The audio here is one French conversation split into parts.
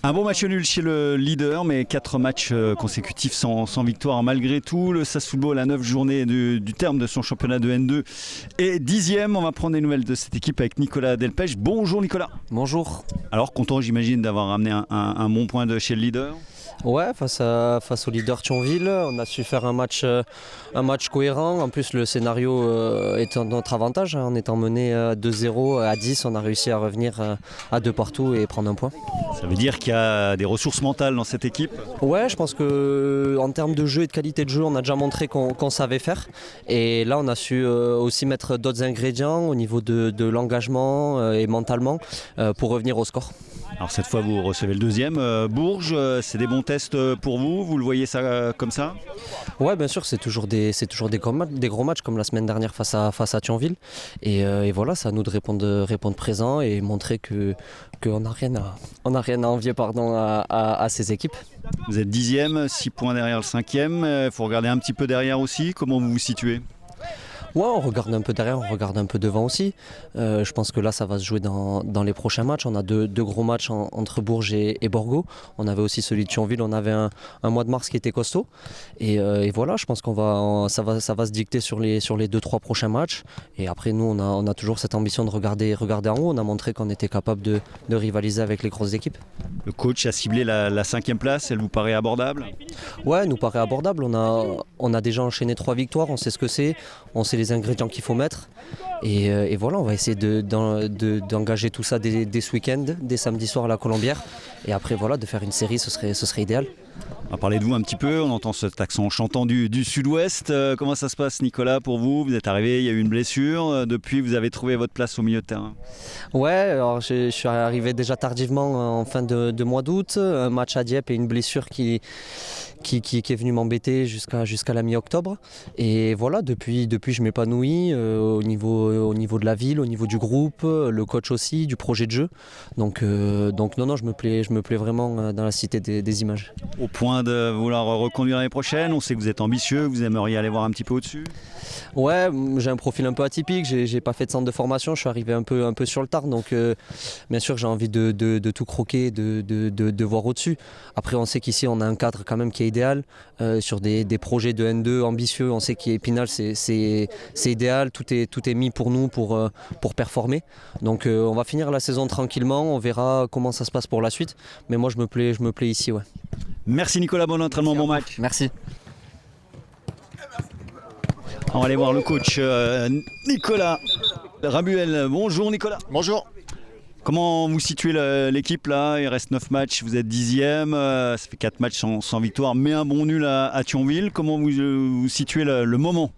Un bon match nul chez le leader, mais 4 matchs consécutifs sans victoire malgré tout. Le SAS Football à 9 journées du terme de son championnat de N2 est 10e. On va prendre des nouvelles de cette équipe avec Nicolas Delpech. Bonjour Nicolas. Bonjour. Alors content j'imagine d'avoir ramené un bon point de chez le leader. Ouais, face au leader Thionville, on a su faire un match cohérent. En plus, le scénario est en notre avantage. En étant mené 2-0 à 10, on a réussi à revenir à 2 partout et prendre un point. Ça veut dire qu'il y a des ressources mentales dans cette équipe? Ouais, je pense qu'en termes de jeu et de qualité de jeu, on a déjà montré qu'on savait faire. Et là, on a su aussi mettre d'autres ingrédients au niveau de l'engagement et mentalement pour revenir au score. Alors cette fois vous recevez le deuxième, Bourges, c'est des bons tests pour vous le voyez ça comme ça? Ouais, bien sûr, c'est toujours des gros matchs comme la semaine dernière face à Thionville. Et voilà, c'est à nous de répondre présent et montrer qu'on n'a rien à envier à ces équipes. Vous êtes 10e, 6 points derrière le 5e, il faut regarder un petit peu derrière aussi, comment vous vous situez? Ouais, on regarde un peu derrière, on regarde un peu devant aussi. Je pense que là, ça va se jouer dans les prochains matchs. On a deux gros matchs entre Bourges et Borgo. On avait aussi celui de Thionville, on avait un mois de mars qui était costaud. Et voilà, je pense ça va se dicter sur les 2-3 prochains matchs. Et après, nous, on a toujours cette ambition de regarder en haut. On a montré qu'on était capable de rivaliser avec les grosses équipes. Le coach a ciblé la 5e place, elle vous paraît abordable? Ouais, elle nous paraît abordable. On a déjà enchaîné 3 victoires, on sait ce que c'est, on sait les ingrédients qu'il faut mettre. Et voilà, on va essayer d'engager tout ça dès ce week-end, dès samedi soir à la Colombière. Et après, voilà, de faire une série, ce serait idéal. On va parler de vous un petit peu, on entend cet accent chantant du sud-ouest. Comment ça se passe Nicolas pour vous? Vous êtes arrivé, il y a eu une blessure, depuis vous avez trouvé votre place au milieu de terrain? Ouais, alors je suis arrivé déjà tardivement en fin de mois d'août, un match à Dieppe et une blessure qui est venue m'embêter jusqu'à la mi-octobre. Et voilà, depuis je m'épanouis au niveau de la ville, au niveau du groupe, le coach aussi, du projet de jeu. Donc non, je me plais vraiment dans la cité des images. Au point de vouloir reconduire l'année prochaine, on sait que vous êtes ambitieux, vous aimeriez aller voir un petit peu au-dessus? Ouais, j'ai un profil un peu atypique, j'ai pas fait de centre de formation, je suis arrivé un peu sur le tard, donc bien sûr j'ai envie de tout croquer, de voir au-dessus. Après on sait qu'ici on a un cadre quand même qui est idéal, sur des projets de N2 ambitieux, on sait qu'Épinal c'est idéal, tout est mis pour nous pour performer. Donc on va finir la saison tranquillement, on verra comment ça se passe pour la suite, mais moi je me plais ici, ouais. Merci Nicolas, bon entraînement, bon match. Merci. On va aller voir le coach Nicolas Rabuel. Bonjour Nicolas. Bonjour. Comment vous situez l'équipe là? Il reste 9 matchs, vous êtes 10e, ça fait 4 matchs sans victoire, mais un bon nul à Thionville. Comment vous situez le moment?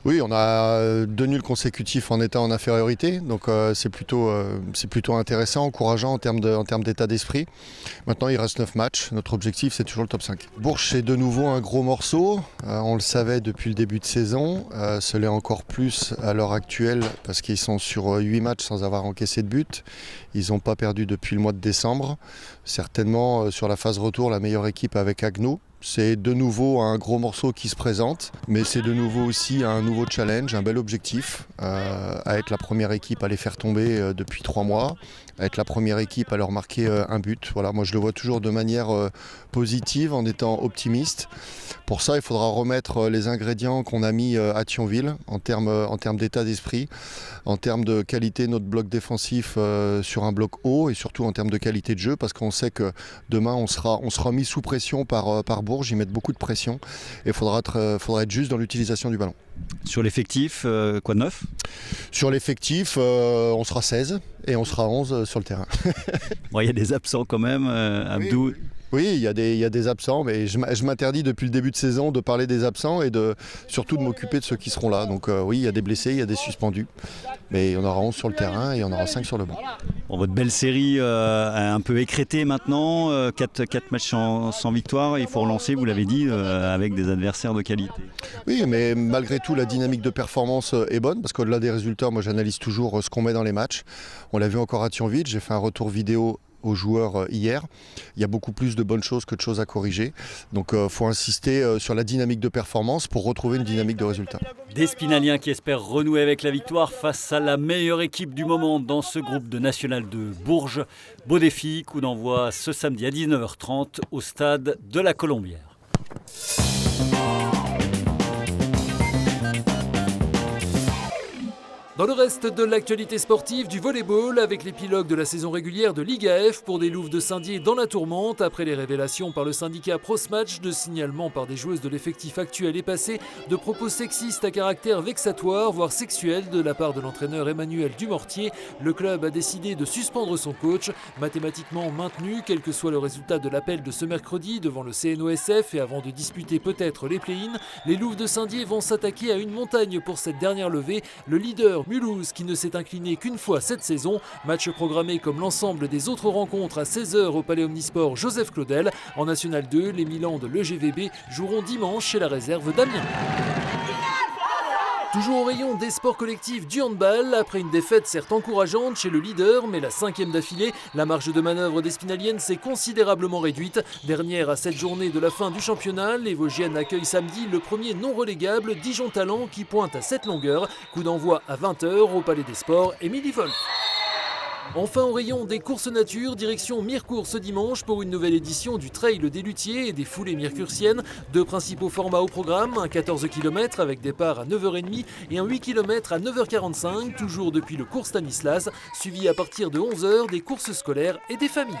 Oui, on a 2 nuls consécutifs en état en infériorité, donc c'est plutôt intéressant, encourageant en termes d'état d'esprit. Maintenant, il reste 9 matchs. Notre objectif, c'est toujours le top 5. Bourges, c'est de nouveau un gros morceau. On le savait depuis le début de saison. Ce l'est encore plus à l'heure actuelle parce qu'ils sont sur 8 matchs sans avoir encaissé de but. Ils n'ont pas perdu depuis le mois de décembre. Certainement, sur la phase retour, la meilleure équipe avec Agno. C'est de nouveau un gros morceau qui se présente, mais c'est de nouveau aussi un nouveau challenge, un bel objectif, à être la première équipe à les faire tomber depuis 3 mois, à être la première équipe à leur marquer un but. Voilà, moi je le vois toujours de manière positive, en étant optimiste. Pour ça, il faudra remettre les ingrédients qu'on a mis à Thionville en termes d'état d'esprit, en termes de qualité de notre bloc défensif sur un bloc haut et surtout en termes de qualité de jeu, parce qu'on sait que demain on sera mis sous pression par Bourges, ils mettent beaucoup de pression et il faudra être juste dans l'utilisation du ballon. Sur l'effectif, quoi de neuf? Sur l'effectif, on sera 16 et on sera 11 sur le terrain. Bon, il y a des absents quand même, Abdou. Oui, il y a des absents, mais je m'interdis depuis le début de saison de parler des absents et surtout de m'occuper de ceux qui seront là. Donc oui, il y a des blessés, il y a des suspendus, mais on aura 11 sur le terrain et on aura 5 sur le banc. Bon, votre belle série un peu écrétée maintenant, 4 matchs sans victoire, il faut relancer, vous l'avez dit, avec des adversaires de qualité. Oui, mais malgré tout, la dynamique de performance est bonne, parce qu'au-delà des résultats, moi j'analyse toujours ce qu'on met dans les matchs. On l'a vu encore à Thionville, j'ai fait un retour vidéo aux joueurs hier. Il y a beaucoup plus de bonnes choses que de choses à corriger. Donc il faut insister sur la dynamique de performance pour retrouver une dynamique de résultat. Des Spinaliens qui espèrent renouer avec la victoire face à la meilleure équipe du moment dans ce groupe de National de Bourges. Beau défi, coup d'envoi ce samedi à 19h30 au stade de la Colombière. Dans le reste de l'actualité sportive, du volleyball avec l'épilogue de la saison régulière de Ligue AF pour des Louves de Saint-Dié dans la tourmente après les révélations par le syndicat ProSmatch de signalements par des joueuses de l'effectif actuel et passé de propos sexistes à caractère vexatoire voire sexuel de la part de l'entraîneur Emmanuel Dumortier. Le club a décidé de suspendre son coach, mathématiquement maintenu quel que soit le résultat de l'appel de ce mercredi devant le CNOSF et avant de disputer peut-être les play-ins. Les Louves de Saint-Dié vont s'attaquer à une montagne pour cette dernière levée, le leader Mulhouse qui ne s'est incliné qu'une fois cette saison. Match programmé comme l'ensemble des autres rencontres à 16h au Palais Omnisport Joseph Claudel. En National 2, les Milan de l'EGVB joueront dimanche chez la réserve d'Amiens. Toujours au rayon des sports collectifs du handball, après une défaite certes encourageante chez le leader, mais la 5e d'affilée, la marge de manœuvre des Spinaliennes s'est considérablement réduite. Dernière à 7 journées de la fin du championnat, les Vosgiennes accueillent samedi le premier non relégable Dijon Talent qui pointe à cette longueur. Coup d'envoi à 20h au Palais des Sports, Émilie Wolf. Enfin au rayon des courses nature, direction Mirecourt ce dimanche pour une nouvelle édition du Trail des Luthiers et des foulées mircursiennes. 2 principaux formats au programme, un 14 km avec départ à 9h30 et un 8 km à 9h45, toujours depuis le cours Stanislas, suivi à partir de 11h des courses scolaires et des familles.